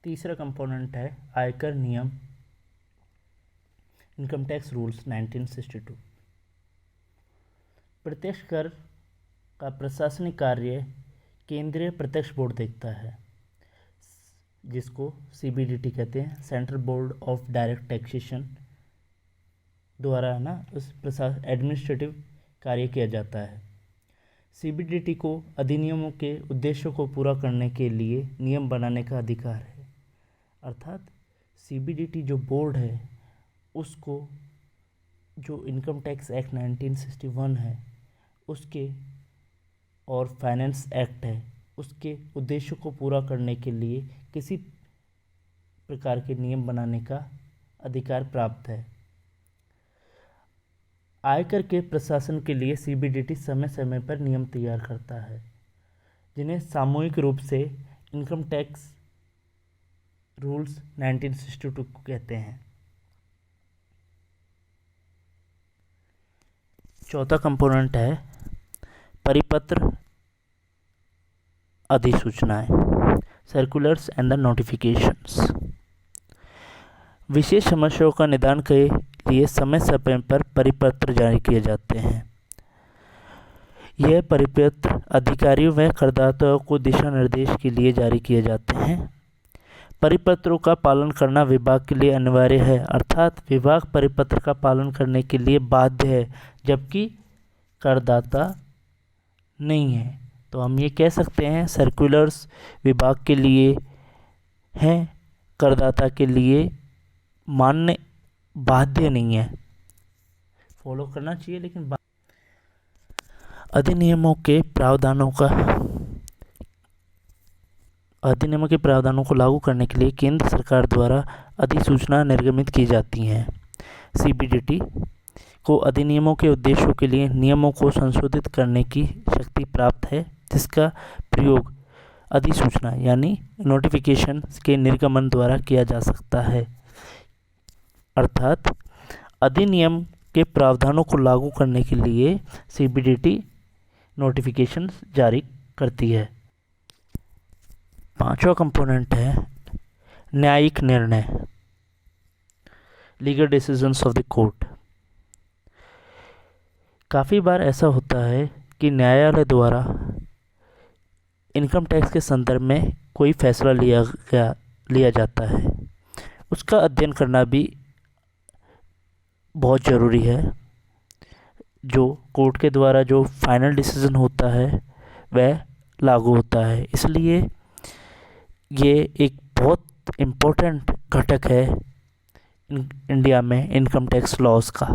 तीसरा कंपोनेंट है आयकर नियम, इनकम टैक्स रूल्स 1962। प्रत्यक्ष कर का प्रशासनिक कार्य केंद्रीय प्रत्यक्ष बोर्ड देखता है, जिसको सीबीडीटी कहते हैं, central board of direct taxation द्वारा उस एडमिनिस्ट्रेटिव कार्य किया जाता है। सीबीडीटी को अधिनियमों के उद्देश्यों को पूरा करने के लिए नियम बनाने का अधिकार है। अर्थात सीबीडीटी जो बोर्ड है उसको जो इनकम टैक्स एक्ट 1961 है उसके और फाइनेंस एक्ट है उसके उद्देश्यों को पूरा करने के लिए किसी प्रकार के नियम बनाने का अधिकार प्राप्त है। आयकर के प्रशासन के लिए सीबीडीटी समय समय पर नियम तैयार करता है, जिन्हें सामूहिक रूप से इनकम टैक्स रूल्स 1962 को कहते हैं। चौथा कंपोनेंट है परिपत्र अधिसूचनाएं, सर्कुलर्स एंड द नोटिफिकेशंस। विशेष समस्याओं का निदान के लिए समय समय पर परिपत्र जारी किए जाते हैं। यह परिपत्र अधिकारियों व करदाताओं को दिशा निर्देश के लिए जारी किए जाते हैं। परिपत्रों का पालन करना विभाग के लिए अनिवार्य है, अर्थात विभाग परिपत्र का पालन करने के लिए बाध्य है, जबकि करदाता नहीं है। तो हम ये कह सकते हैं सर्कुलर्स विभाग के लिए हैं, करदाता के लिए मान्य बाध्य नहीं है, फॉलो करना चाहिए लेकिन अधिनियमों के प्रावधानों को लागू करने के लिए केंद्र सरकार द्वारा अधिसूचना निर्गमित की जाती हैं। सीबीडीटी को अधिनियमों के उद्देश्यों के लिए नियमों को संशोधित करने की शक्ति प्राप्त है, जिसका प्रयोग अधिसूचना यानी नोटिफिकेशन के निर्गमन द्वारा किया जा सकता है। अर्थात अधिनियम के प्रावधानों को लागू करने के लिए सीबीडीटी नोटिफिकेशन जारी करती है। पांचवा कंपोनेंट है न्यायिक निर्णय, legal decisions of the court. काफ़ी बार ऐसा होता है कि न्यायालय द्वारा इनकम टैक्स के संदर्भ में कोई फैसला लिया जाता है, उसका अध्ययन करना भी बहुत ज़रूरी है। जो कोर्ट के द्वारा जो फाइनल डिसीजन होता है वह लागू होता है, इसलिए ये एक बहुत इम्पोर्टेंट घटक है इंडिया में इनकम टैक्स लॉज का।